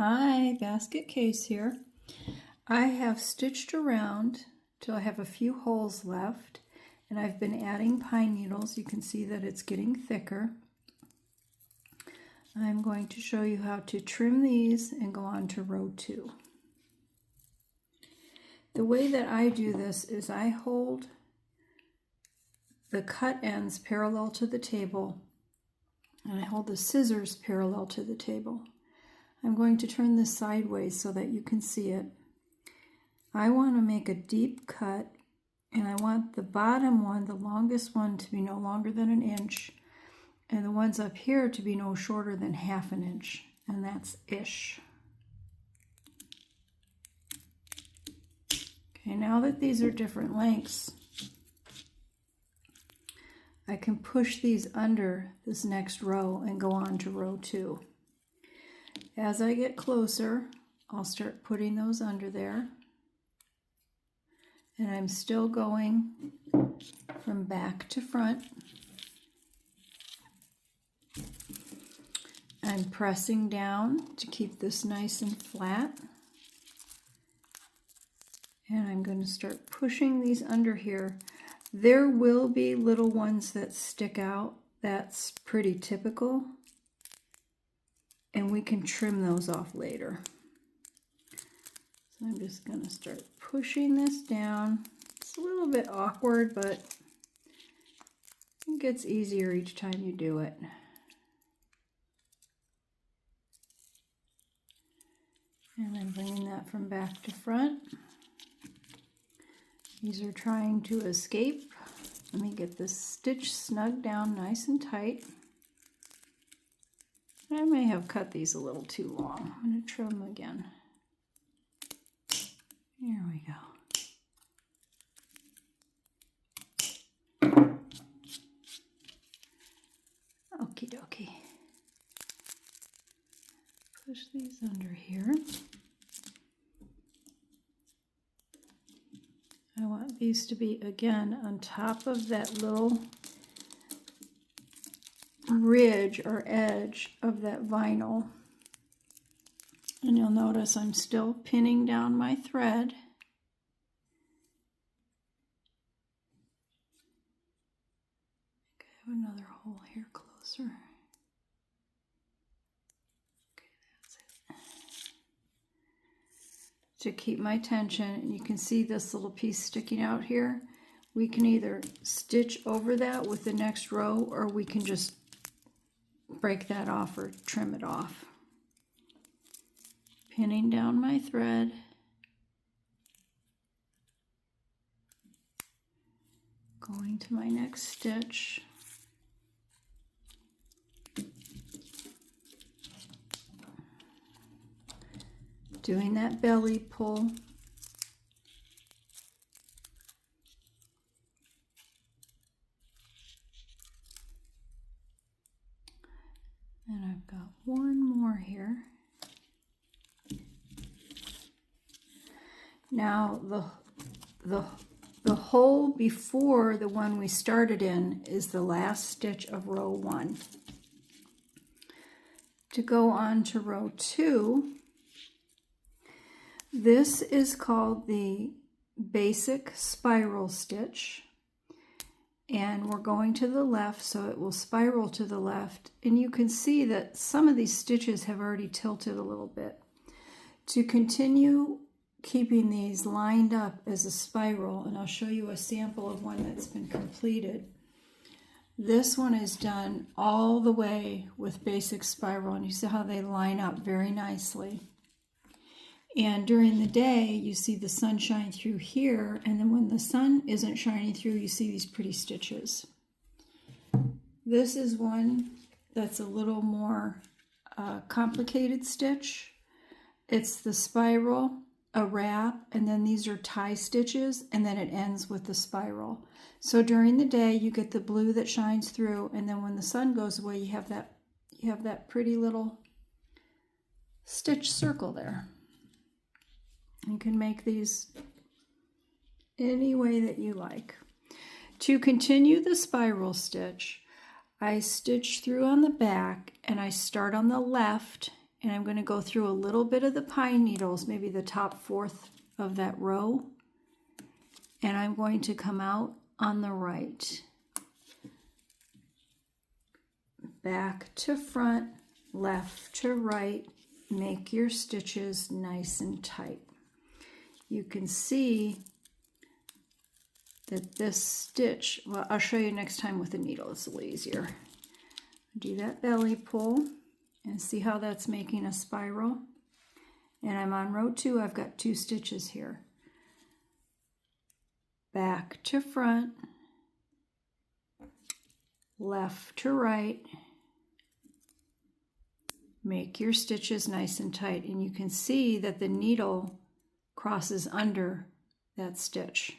Hi, Basket Case here. I have stitched around till I have a few holes left, and I've been adding pine needles. You can see that it's getting thicker. I'm going to show you how to trim these and go on to row 2. The way that I do this is I hold the cut ends parallel to the table, and I hold the scissors parallel to the table. I'm going to turn this sideways so that you can see it. I want to make a deep cut, and I want the bottom one, the longest one, to be no longer than 1 inch, and the ones up here to be no shorter than 1/2 inch, and that's ish. Okay, now that these are different lengths, I can push these under this next row and go on to row 2. As I get closer, I'll start putting those under there. And I'm still going from back to front. I'm pressing down to keep this nice and flat. And I'm going to start pushing these under here. There will be little ones that stick out. That's pretty typical. And we can trim those off later. So I'm just going to start pushing this down. It's a little bit awkward, but it gets easier each time you do it. And I'm bringing that from back to front. These are trying to escape. Let me get this stitch snug down nice and tight. I may have cut these a little too long. I'm going to trim them again. Here we go. Okie dokie. Push these under here. I want these to be, again, on top of that little ridge or edge of that vinyl. And you'll notice I'm still pinning down my thread. I think I have another hole here closer. Okay, that's it. To keep my tension, and you can see this little piece sticking out here, we can either stitch over that with the next row, or we can just break that off or trim it off. Pinning down my thread. Going to my next stitch. Doing that belly pull. And I've got one more here. Now the hole before the one we started in is the last stitch of row 1. To go on to row 2, this is called the basic spiral stitch. And we're going to the left, so it will spiral to the left. And you can see that some of these stitches have already tilted a little bit. To continue keeping these lined up as a spiral, and I'll show you a sample of one that's been completed. This one is done all the way with basic spiral, and you see how they line up very nicely. And during the day, you see the sun shine through here, and then when the sun isn't shining through, you see these pretty stitches. This is one that's a little more complicated stitch. It's the spiral, a wrap, and then these are tie stitches, and then it ends with the spiral. So during the day, you get the blue that shines through, and then when the sun goes away, you have that pretty little stitch circle there. You can make these any way that you like. To continue the spiral stitch, I stitch through on the back, and I start on the left and I'm going to go through a little bit of the pine needles, maybe the top fourth of that row, and I'm going to come out on the right. Back to front, left to right, make your stitches nice and tight. You can see that this stitch, well, I'll show you next time with a needle, it's a little easier. Do that belly pull and see how that's making a spiral. And I'm on row 2, I've got 2 stitches here. Back to front, left to right, make your stitches nice and tight, and you can see that the needle crosses under that stitch.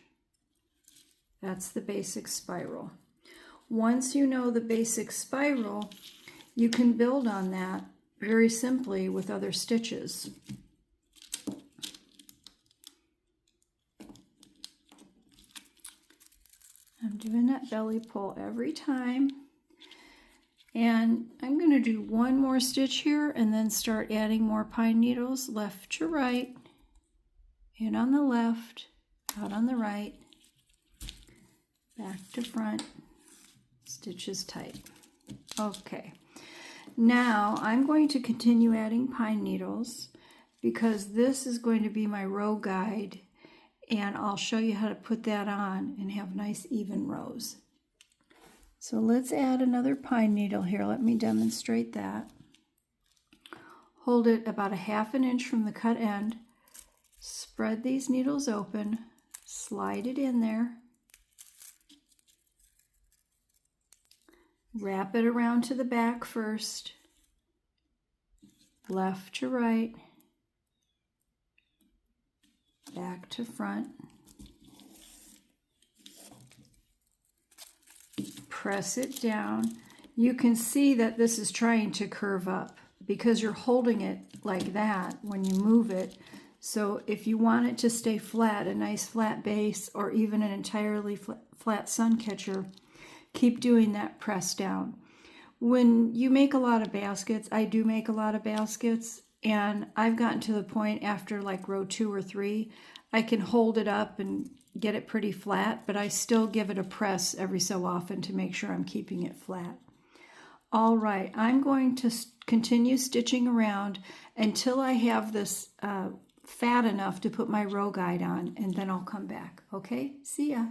That's the basic spiral. Once you know the basic spiral, you can build on that very simply with other stitches. I'm doing that belly pull every time. And I'm going to do one more stitch here and then start adding more pine needles left to right, in on the left, out on the right, back to front, stitches tight. Okay, now I'm going to continue adding pine needles because this is going to be my row guide, and I'll show you how to put that on and have nice even rows. So let's add another pine needle here. Let me demonstrate that. Hold it about 1/2 inch from the cut end. Spread these needles open. Slide it in there. Wrap it around to the back first. Left to right. Back to front. Press it down. You can see that this is trying to curve up because you're holding it like that when you move it. So if you want it to stay flat, a nice flat base, or even an entirely flat sun catcher, keep doing that press down. When you make a lot of baskets, I do make a lot of baskets, and I've gotten to the point after like row 2 or 3, I can hold it up and get it pretty flat, but I still give it a press every so often to make sure I'm keeping it flat. All right, I'm going to continue stitching around until I have this fat enough to put my row guide on, and then I'll come back. Okay, see ya.